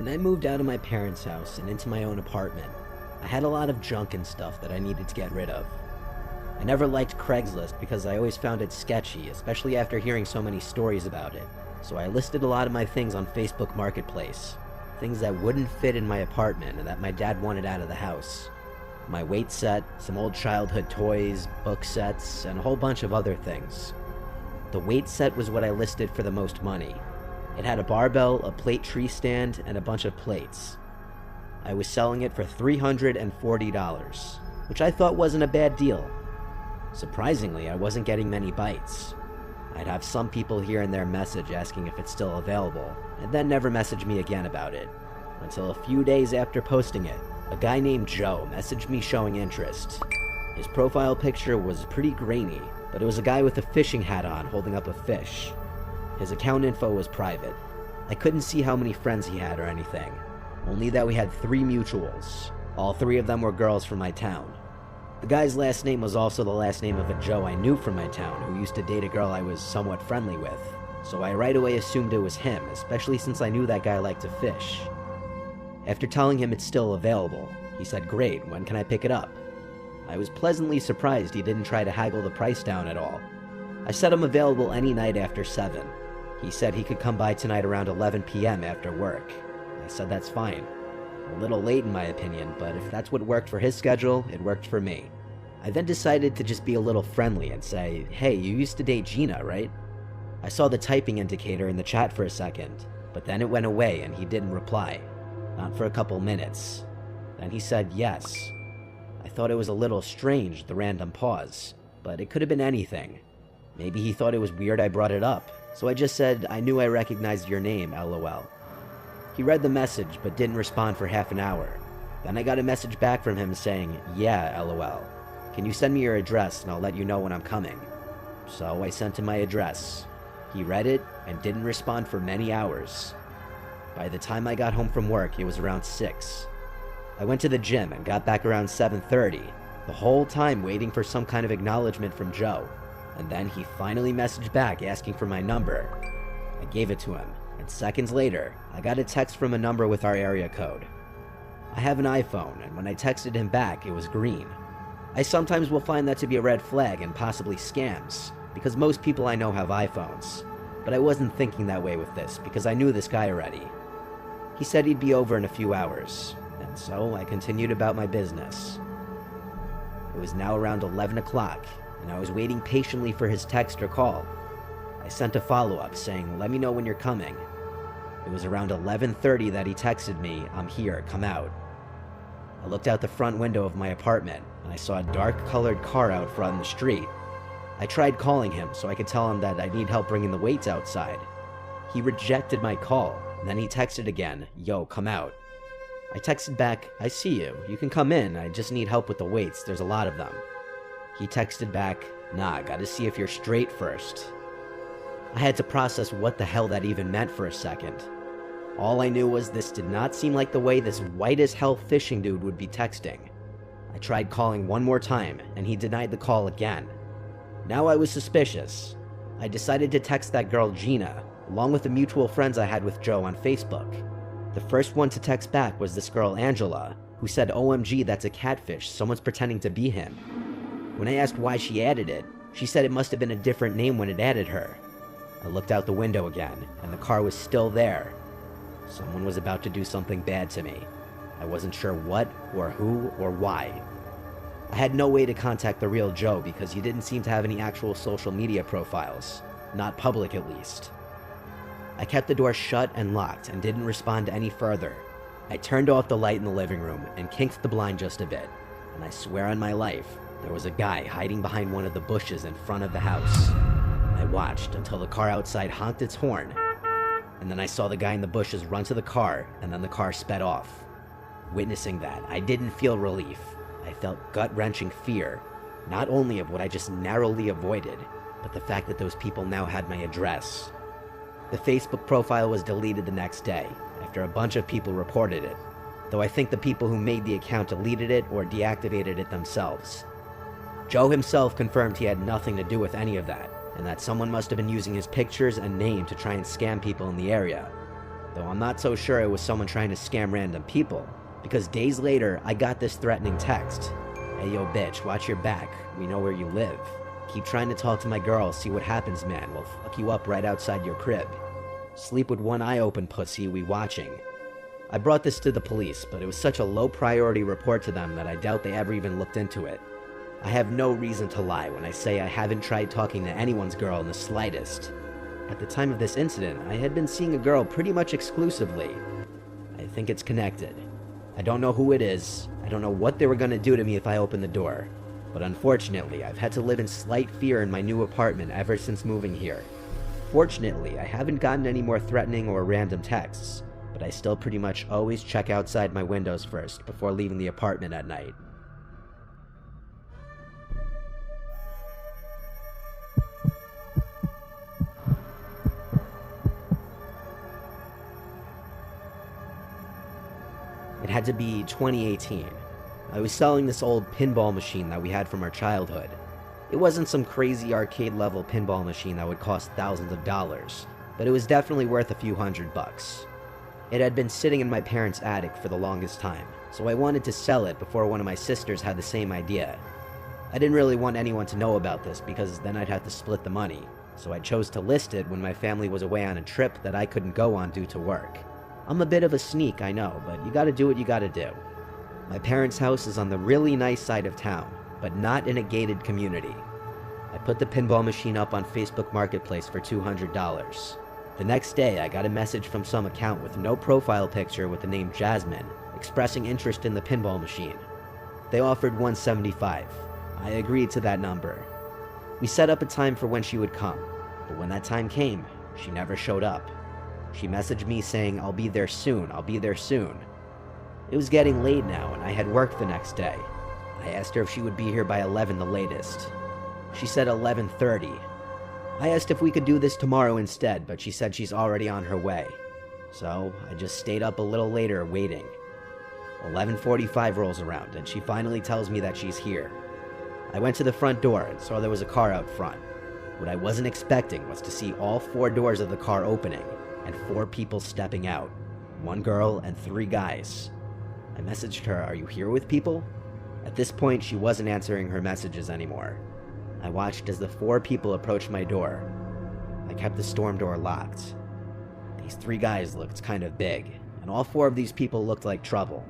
When I moved out of my parents' house and into my own apartment, I had a lot of junk and stuff that I needed to get rid of. I never liked Craigslist because I always found it sketchy, especially after hearing so many stories about it. So I listed a lot of my things on Facebook Marketplace. Things that wouldn't fit in my apartment and that my dad wanted out of the house. My weight set, some old childhood toys, book sets, and a whole bunch of other things. The weight set was what I listed for the most money. It had a barbell, a plate tree stand, and a bunch of plates. I was selling it for $340, which I thought wasn't a bad deal. Surprisingly, I wasn't getting many bites. I'd have some people here and there message asking if it's still available, and then never message me again about it. Until a few days after posting it, a guy named Joe messaged me showing interest. His profile picture was pretty grainy, but it was a guy with a fishing hat on holding up a fish. His account info was private. I couldn't see how many friends he had or anything, only that we had 3 mutuals. All 3 of them were girls from my town. The guy's last name was also the last name of a Joe I knew from my town who used to date a girl I was somewhat friendly with, so I right away assumed it was him, especially since I knew that guy liked to fish. After telling him it's still available, he said, "Great, when can I pick it up?" I was pleasantly surprised he didn't try to haggle the price down at all. I said I'm available any night after 7. He said he could come by tonight around 11 p.m. after work. I said that's fine. A little late in my opinion, but if that's what worked for his schedule, it worked for me. I then decided to just be a little friendly and say, "Hey, you used to date Gina, right?" I saw the typing indicator in the chat for a second, but then it went away and he didn't reply. Not for a couple minutes. Then he said yes. I thought it was a little strange, the random pause, but it could have been anything. Maybe he thought it was weird I brought it up, so I just said, "I knew I recognized your name, LOL." He read the message, but didn't respond for half an hour. Then I got a message back from him saying, "Yeah, LOL. Can you send me your address and I'll let you know when I'm coming?" So I sent him my address. He read it and didn't respond for many hours. By the time I got home from work, it was around 6. I went to the gym and got back around 7:30, the whole time waiting for some kind of acknowledgement from Joe. And then he finally messaged back asking for my number. I gave it to him, and seconds later, I got a text from a number with our area code. I have an iPhone, and when I texted him back, it was green. I sometimes will find that to be a red flag and possibly scams, because most people I know have iPhones. But I wasn't thinking that way with this, because I knew this guy already. He said he'd be over in a few hours, and so I continued about my business. It was now around 11 o'clock, and I was waiting patiently for his text or call. I sent a follow-up saying, "Let me know when you're coming." It was around 11:30 that he texted me, "I'm here, come out." I looked out the front window of my apartment, and I saw a dark-colored car out front in the street. I tried calling him so I could tell him that I need help bringing the weights outside. He rejected my call, and then he texted again, "Yo, come out." I texted back, "I see you. You can come in. I just need help with the weights. There's a lot of them." He texted back, "Nah, gotta see if you're straight first." I had to process what the hell that even meant for a second. All I knew was this did not seem like the way this white-as-hell fishing dude would be texting. I tried calling one more time, and he denied the call again. Now I was suspicious. I decided to text that girl Gina, along with the mutual friends I had with Joe on Facebook. The first one to text back was this girl Angela, who said, "OMG, that's a catfish, someone's pretending to be him." When I asked why she added it, she said it must have been a different name when it added her. I looked out the window again, and the car was still there. Someone was about to do something bad to me. I wasn't sure what, or who, or why. I had no way to contact the real Joe because he didn't seem to have any actual social media profiles. Not public, at least. I kept the door shut and locked and didn't respond any further. I turned off the light in the living room and kinked the blind just a bit, and I swear on my life, there was a guy hiding behind one of the bushes in front of the house. I watched until the car outside honked its horn, and then I saw the guy in the bushes run to the car, and then the car sped off. Witnessing that, I didn't feel relief. I felt gut-wrenching fear, not only of what I just narrowly avoided, but the fact that those people now had my address. The Facebook profile was deleted the next day, after a bunch of people reported it, though I think the people who made the account deleted it or deactivated it themselves. Joe himself confirmed he had nothing to do with any of that, and that someone must have been using his pictures and name to try and scam people in the area. though I'm not so sure it was someone trying to scam random people, because days later I got this threatening text. "Hey yo bitch, watch your back, we know where you live. Keep trying to talk to my girl, see what happens man, we'll fuck you up right outside your crib. Sleep with one eye open pussy, we watching." I brought this to the police, but it was such a low priority report to them that I doubt they ever even looked into it. I have no reason to lie when I say I haven't tried talking to anyone's girl in the slightest. At the time of this incident, I had been seeing a girl pretty much exclusively. I think it's connected. I don't know who it is, I don't know what they were going to do to me if I opened the door, but unfortunately I've had to live in slight fear in my new apartment ever since moving here. Fortunately, I haven't gotten any more threatening or random texts, but I still pretty much always check outside my windows first before leaving the apartment at night. It had to be 2018. I was selling this old pinball machine that we had from our childhood. It wasn't some crazy arcade-level pinball machine that would cost thousands of dollars, but it was definitely worth a few $100. It had been sitting in my parents' attic for the longest time, so I wanted to sell it before one of my sisters had the same idea. I didn't really want anyone to know about this because then I'd have to split the money, so I chose to list it when my family was away on a trip that I couldn't go on due to work. I'm a bit of a sneak, I know, but you gotta do what you gotta do. My parents' house is on the really nice side of town, but not in a gated community. I put the pinball machine up on Facebook Marketplace for $200. The next day, I got a message from some account with no profile picture with the name Jasmine, expressing interest in the pinball machine. They offered $175. I agreed to that number. We set up a time for when she would come, but when that time came, she never showed up. She messaged me saying, "I'll be there soon, I'll be there soon." It was getting late now, and I had work the next day. I asked her if she would be here by 11 the latest. She said 11:30. I asked if we could do this tomorrow instead, but she said she's already on her way. So I just stayed up a little later waiting. 11:45 rolls around, and she finally tells me that she's here. I went to the front door and saw there was a car out front. What I wasn't expecting was to see all 4 doors of the car opening, and 4 people stepping out. 1 girl and 3 guys. I messaged her, "Are you here with people?" At this point, she wasn't answering her messages anymore. I watched as the 4 people approached my door. I kept the storm door locked. These 3 guys looked kind of big, and all 4 of these people looked like trouble.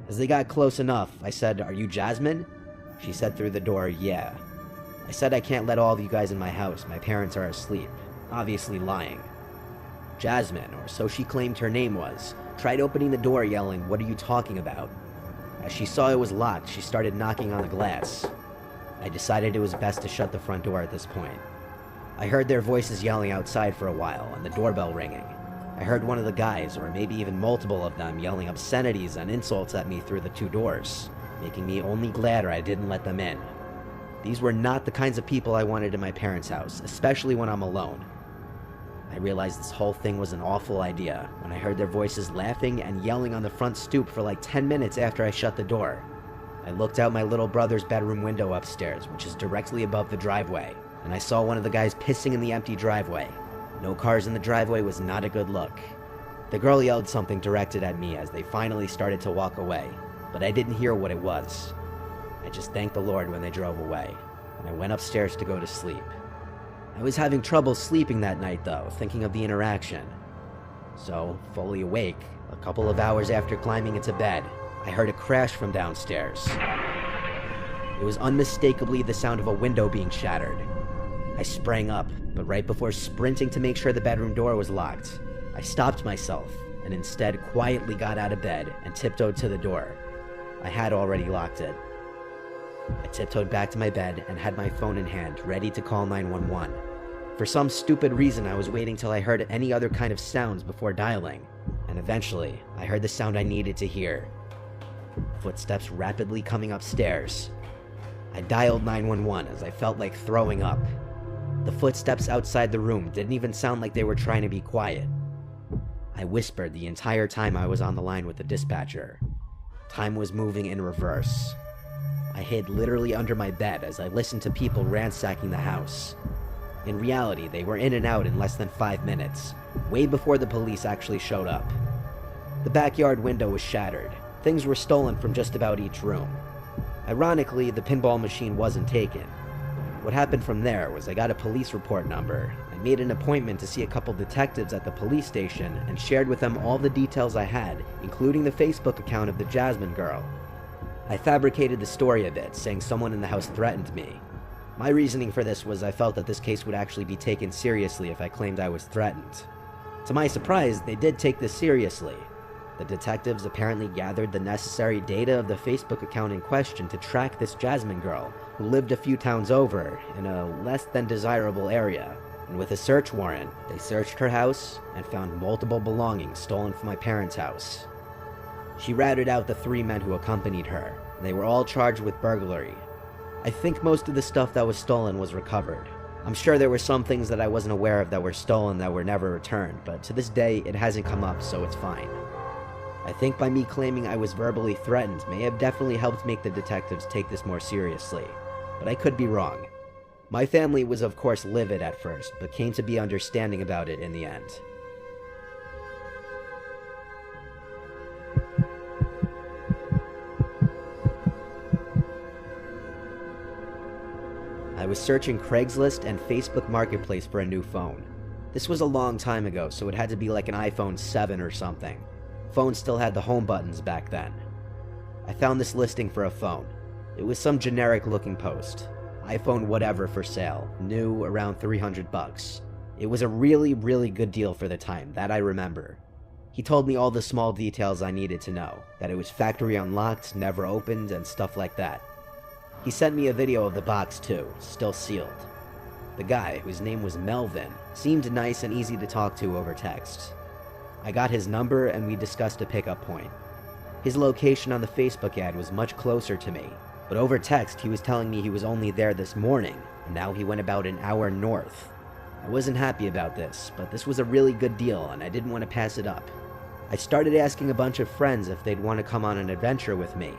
As they got close enough, I said, "Are you Jasmine?" She said through the door, "Yeah." I said, "I can't let all of you guys in my house, my parents are asleep," obviously lying. Jasmine, or so she claimed her name was, tried opening the door yelling, "What are you talking about?" As she saw it was locked, she started knocking on the glass. I decided it was best to shut the front door at this point. I heard their voices yelling outside for a while and the doorbell ringing. I heard one of the guys, or maybe even multiple of them, yelling obscenities and insults at me through the 2 doors, making me only gladder I didn't let them in. These were not the kinds of people I wanted in my parents' house, especially when I'm alone. I realized this whole thing was an awful idea when I heard their voices laughing and yelling on the front stoop for like 10 minutes after I shut the door. I looked out my little brother's bedroom window upstairs, which is directly above the driveway, and I saw one of the guys pissing in the empty driveway. No cars in the driveway was not a good look. The girl yelled something directed at me as they finally started to walk away, but I didn't hear what it was. I just thanked the Lord when they drove away, and I went upstairs to go to sleep. I was having trouble sleeping that night though, thinking of the interaction. So, fully awake, a couple of hours after climbing into bed, I heard a crash from downstairs. It was unmistakably the sound of a window being shattered. I sprang up, but right before sprinting to make sure the bedroom door was locked, I stopped myself and instead quietly got out of bed and tiptoed to the door. I had already locked it. I tiptoed back to my bed and had my phone in hand, ready to call 911. For some stupid reason, I was waiting till I heard any other kind of sounds before dialing, and eventually, I heard the sound I needed to hear. Footsteps rapidly coming upstairs. I dialed 911 as I felt like throwing up. The footsteps outside the room didn't even sound like they were trying to be quiet. I whispered the entire time I was on the line with the dispatcher. Time was moving in reverse. I hid literally under my bed as I listened to people ransacking the house. In reality, they were in and out in less than 5 minutes, way before the police actually showed up. The backyard window was shattered. Things were stolen from just about each room. Ironically, the pinball machine wasn't taken. What happened from there was I got a police report number. I made an appointment to see a couple detectives at the police station and shared with them all the details I had, including the Facebook account of the Jasmine girl. I fabricated the story a bit, saying someone in the house threatened me. My reasoning for this was I felt that this case would actually be taken seriously if I claimed I was threatened. To my surprise, they did take this seriously. The detectives apparently gathered the necessary data of the Facebook account in question to track this Jasmine girl, who lived a few towns over, in a less than desirable area. And with a search warrant, they searched her house and found multiple belongings stolen from my parents' house. She ratted out the 3 men who accompanied her. They were all charged with burglary. I think most of the stuff that was stolen was recovered. I'm sure there were some things that I wasn't aware of that were stolen that were never returned, but to this day it hasn't come up, so it's fine. I think by me claiming I was verbally threatened may have definitely helped make the detectives take this more seriously, but I could be wrong. My family was of course livid at first, but came to be understanding about it in the end. I was searching Craigslist and Facebook Marketplace for a new phone. This was a long time ago, so it had to be like an iPhone 7 or something. Phones still had the home buttons back then. I found this listing for a phone. It was some generic looking post. iPhone whatever for sale, new, around $300. It was a really good deal for the time, that I remember. He told me all the small details I needed to know, that it was factory unlocked, never opened, and stuff like that. He sent me a video of the box too, still sealed. The guy, whose name was Melvin, seemed nice and easy to talk to over text. I got his number and we discussed a pickup point. His location on the Facebook ad was much closer to me, but over text he was telling me he was only there this morning, and now he went about an hour north. I wasn't happy about this, but this was a really good deal and I didn't want to pass it up. I started asking a bunch of friends if they'd want to come on an adventure with me.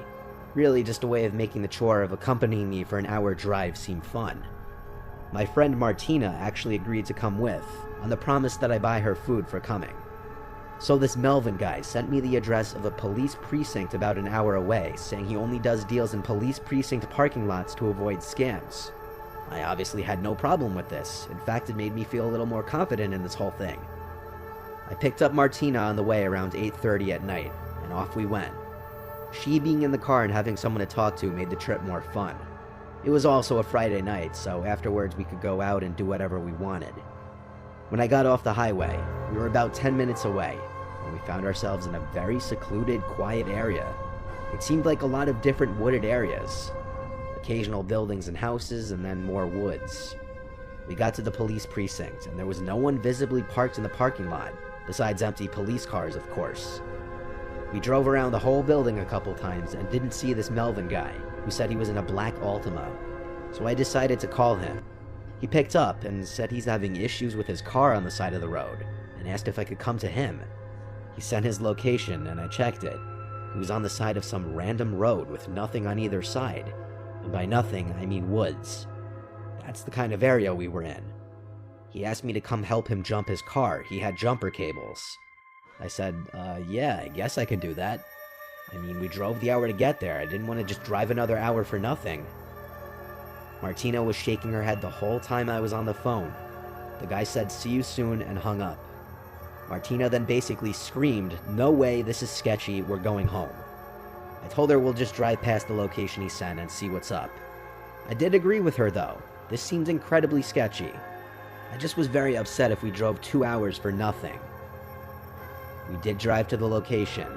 Really just a way of making the chore of accompanying me for an hour drive seem fun. My friend Martina actually agreed to come with, on the promise that I buy her food for coming. So this Melvin guy sent me the address of a police precinct about an hour away, saying he only does deals in police precinct parking lots to avoid scams. I obviously had no problem with this. In fact, it made me feel a little more confident in this whole thing. I picked up Martina on the way around 8:30 at night, and off we went. She being in the car and having someone to talk to made the trip more fun. It was also a Friday night, so afterwards we could go out and do whatever we wanted. When I got off the highway, we were about 10 minutes away, and we found ourselves in a very secluded, quiet area. It seemed like a lot of different wooded areas. Occasional buildings and houses, and then more woods. We got to the police precinct, and there was no one visibly parked in the parking lot, besides empty police cars, of course. We drove around the whole building a couple times and didn't see this Melvin guy, who said he was in a black Altima. So I decided to call him. He picked up and said he's having issues with his car on the side of the road, and asked if I could come to him. He sent his location and I checked it. He was on the side of some random road with nothing on either side. And by nothing, I mean woods. That's the kind of area we were in. He asked me to come help him jump his car. He had jumper cables. I said, yeah, I guess I could do that. I mean, we drove the hour to get there. I didn't want to just drive another hour for nothing. Martina was shaking her head the whole time I was on the phone. The guy said, "See you soon," and hung up. Martina then basically screamed, "No way, this is sketchy, we're going home." I told her we'll just drive past the location he sent and see what's up. I did agree with her though. This seemed incredibly sketchy. I just was very upset if we drove 2 hours for nothing. We did drive to the location,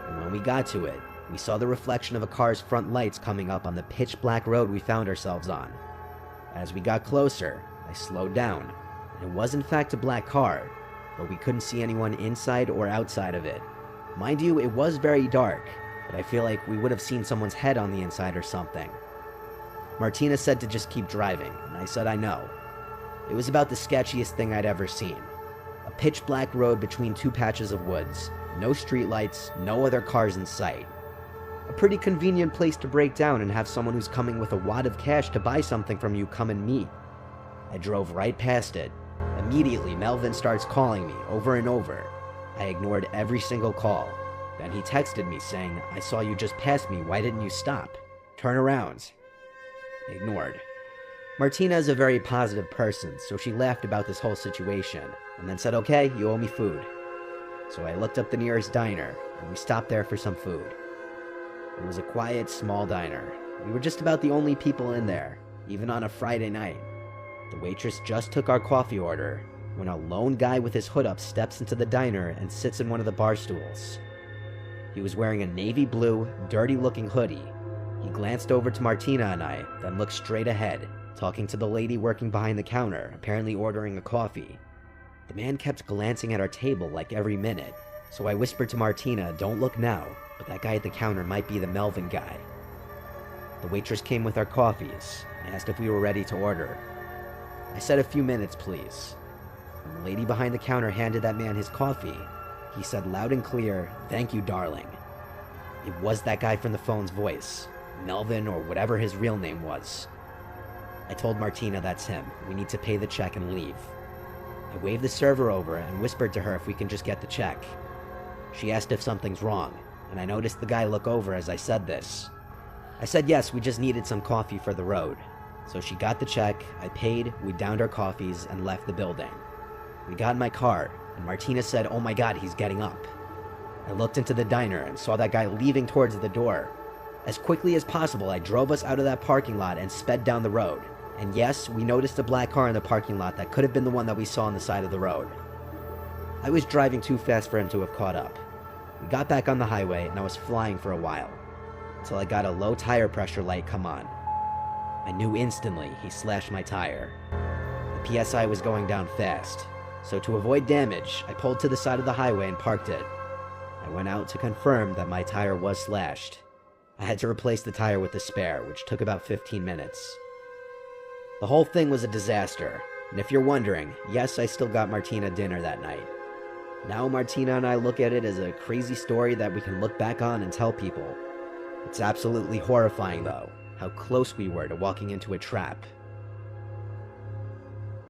and when we got to it, we saw the reflection of a car's front lights coming up on the pitch-black road we found ourselves on. As we got closer, I slowed down, and it was in fact a black car, but we couldn't see anyone inside or outside of it. Mind you, it was very dark, but I feel like we would have seen someone's head on the inside or something. Martina said to just keep driving, and I said I know. It was about the sketchiest thing I'd ever seen. A pitch-black road between 2 patches of woods, no streetlights, no other cars in sight. A pretty convenient place to break down and have someone who's coming with a wad of cash to buy something from you come and meet. I drove right past it. Immediately, Melvin starts calling me over and over. I ignored every single call. Then he texted me saying, "I saw you just pass me, why didn't you stop? Turn around." Ignored. Martina is a very positive person, so she laughed about this whole situation, and then said, "Okay, you owe me food." So I looked up the nearest diner, and we stopped there for some food. It was a quiet, small diner. We were just about the only people in there, even on a Friday night. The waitress just took our coffee order when a lone guy with his hood up steps into the diner and sits in one of the bar stools. He was wearing a navy blue, dirty-looking hoodie. He glanced over to Martina and I, then looked straight ahead, talking to the lady working behind the counter, apparently ordering a coffee. The man kept glancing at our table like every minute, so I whispered to Martina, "Don't look now, but that guy at the counter might be the Melvin guy." The waitress came with our coffees and asked if we were ready to order. I said, "A few minutes, please." When the lady behind the counter handed that man his coffee, he said loud and clear, "Thank you, darling." It was that guy from the phone's voice, Melvin or whatever his real name was. I told Martina that's him. We need to pay the check and leave. I waved the server over and whispered to her if we can just get the check. She asked if something's wrong, and I noticed the guy look over as I said this. I said yes, we just needed some coffee for the road. So she got the check, I paid, we downed our coffees, and left the building. We got in my car, and Martina said, "Oh my god, he's getting up." I looked into the diner and saw that guy leaving towards the door. As quickly as possible, I drove us out of that parking lot and sped down the road. And yes, we noticed a black car in the parking lot that could have been the one that we saw on the side of the road. I was driving too fast for him to have caught up. We got back on the highway, and I was flying for a while, until I got a low tire pressure light come on. I knew instantly he slashed my tire. The PSI was going down fast, so to avoid damage, I pulled to the side of the highway and parked it. I went out to confirm that my tire was slashed. I had to replace the tire with the spare, which took about 15 minutes. The whole thing was a disaster, and if you're wondering, yes, I still got Martina dinner that night. Now Martina and I look at it as a crazy story that we can look back on and tell people. It's absolutely horrifying, though, how close we were to walking into a trap.